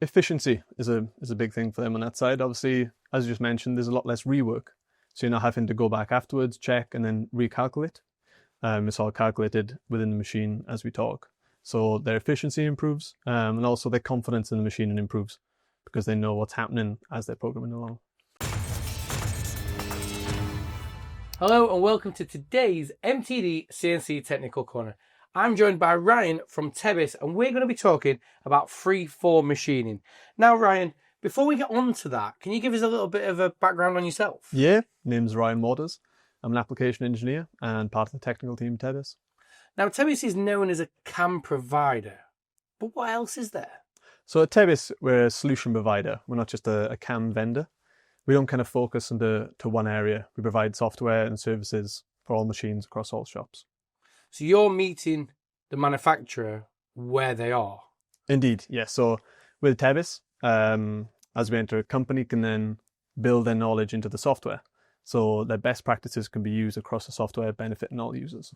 Efficiency is a big thing for them on that side. Obviously, as you just mentioned, there's a lot less rework. So you're not having to go back afterwards, check, and then recalculate. It's all calculated within the machine as we talk. So their efficiency improves, and also their confidence in the machine improves because they know what's happening as they're programming along. Hello and welcome to today's MTDCNC Technical Corner. I'm joined by Ryan from Tebis and we're going to be talking about freeform machining. Now Ryan, before we get on to that, can you give us a little bit of a background on yourself? Yeah, name's Ryan Waters. I'm an application engineer and part of the technical team at Tebis. Now Tebis is known as a CAM provider, but what else is there? So at Tebis, we're a solution provider. We're not just a CAM vendor. We don't kind of focus into one area. We provide software and services for all machines across all shops. So you're meeting the manufacturer where they are? Indeed, yes. So with Tebis, as we enter, a company can then build their knowledge into the software. So their best practices can be used across the software, benefiting all users.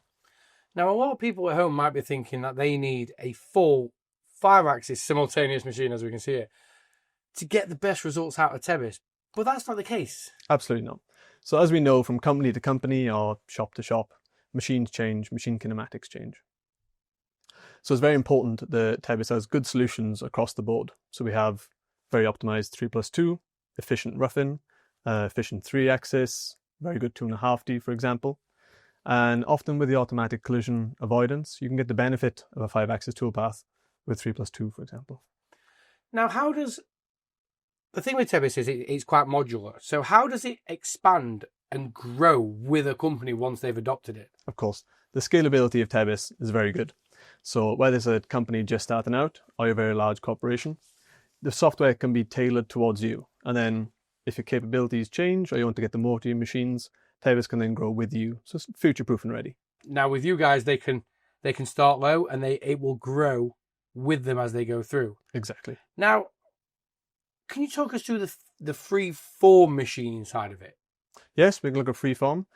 Now, a lot of people at home might be thinking that they need a full 5-axis simultaneous machine, as we can see here, to get the best results out of Tebis. But that's not the case. Absolutely not. So as we know, from company to company or shop to shop, machines change, machine kinematics change. So it's very important that Tebis has good solutions across the board. So we have very optimized 3+2, efficient roughing, efficient 3-axis, very good 2.5D, for example. And often with the automatic collision avoidance, you can get the benefit of a 5-axis toolpath with 3+2, for example. Now, the thing with Tebis is it's quite modular. So how does it expand and grow with a company once they've adopted it? Of course, the scalability of Tebis is very good. So whether it's a company just starting out or a very large corporation, the software can be tailored towards you. And then if your capabilities change or you want to get them more to your machines, Tebis can then grow with you. So it's future-proof and ready. Now with you guys, they can start low and it will grow with them as they go through. Exactly. Now, can you talk us through the freeform machining side of it? Yes, we can look at freeform.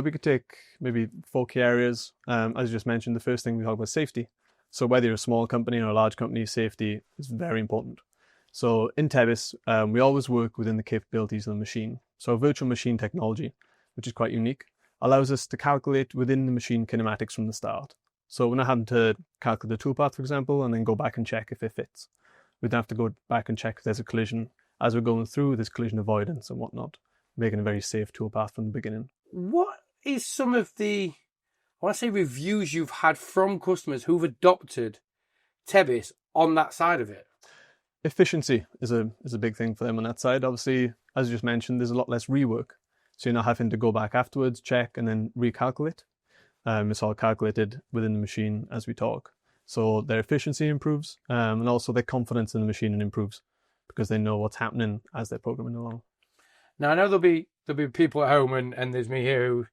We could take maybe 4 key areas. As you just mentioned, the first thing we talk about is safety. So whether you're a small company or a large company, safety is very important. So in Tebis, we always work within the capabilities of the machine. So virtual machine technology, which is quite unique, allows us to calculate within the machine kinematics from the start. So we're not having to calculate the toolpath, for example, and then go back and check if it fits. We don't have to go back and check if there's a collision. As we're going through, there's collision avoidance and whatnot, making a very safe toolpath from the beginning. What is some of the, I want to say, reviews you've had from customers who've adopted Tebis on that side of it? Efficiency is a big thing for them on that side. Obviously, as you just mentioned, there's a lot less rework. So you're not having to go back afterwards, check, and then recalculate. It's all calculated within the machine as we talk. So their efficiency improves, and also their confidence in the machine improves because they know what's happening as they're programming along. Now, I know there'll be people at home, and there's me here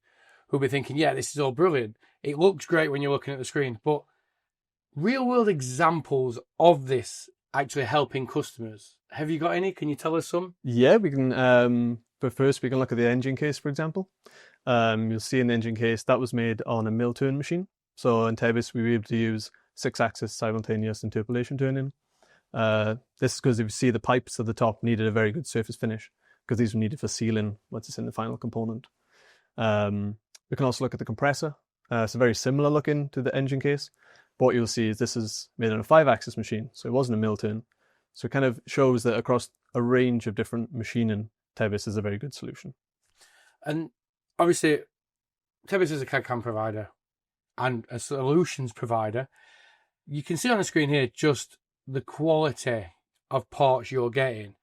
who'll be thinking, yeah, this is all brilliant. It looks great when you're looking at the screen, but real-world examples of this actually helping customers. Have you got any? Can you tell us some? Yeah, we can. But first, we can look at the engine case, for example. You'll see an engine case that was made on a mill turn machine. So in Tebis, we were able to use 6-axis simultaneous interpolation turning. This is because if you see the pipes at the top needed a very good surface finish because these were needed for sealing once it's in the final component. We can also look at the compressor. It's very similar looking to the engine case. But what you'll see is this is made on a 5-axis machine, so it wasn't a mill turn. So it kind of shows that across a range of different machining, Tebis is a very good solution. And obviously, Tebis is a CAD/CAM provider and a solutions provider. You can see on the screen here just the quality of parts you're getting.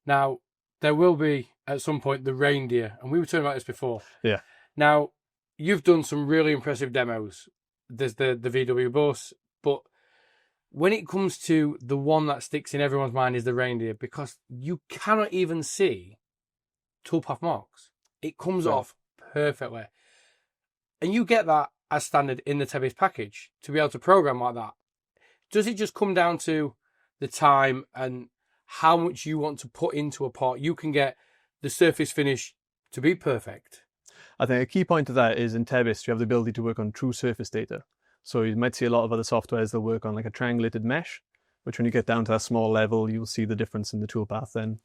Now, there will be, at some point, the reindeer, and we were talking about this before. Yeah. Now, you've done some really impressive demos. There's the VW bus, but when it comes to the one that sticks in everyone's mind is the reindeer, because you cannot even see toolpath marks. It comes off perfectly. And you get that as standard in the Tebis package to be able to program like that. Does it just come down to the time and how much you want to put into a part? You can get the surface finish to be perfect. I think a key point of that is in Tebis, you have the ability to work on true surface data. So you might see a lot of other softwares that work on like a triangulated mesh. which when you get down to that small level, you'll see the difference in the toolpath then.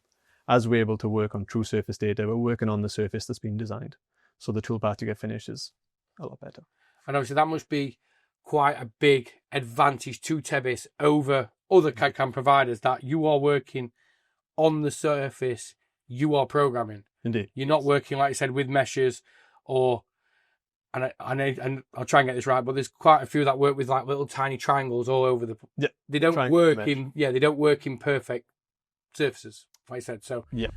As we're able to work on true surface data, we're working on the surface that's been designed. So the toolpath to get finished is a lot better. And obviously that must be quite a big advantage to Tebis over other CAD/CAM providers, that you are working on the surface you are programming. Indeed. You're not working, like you said, with meshes or, and I'll try and get this right, but there's quite a few that work with like little tiny triangles all over the. Yeah. They don't work in perfect surfaces, like I said. So yeah.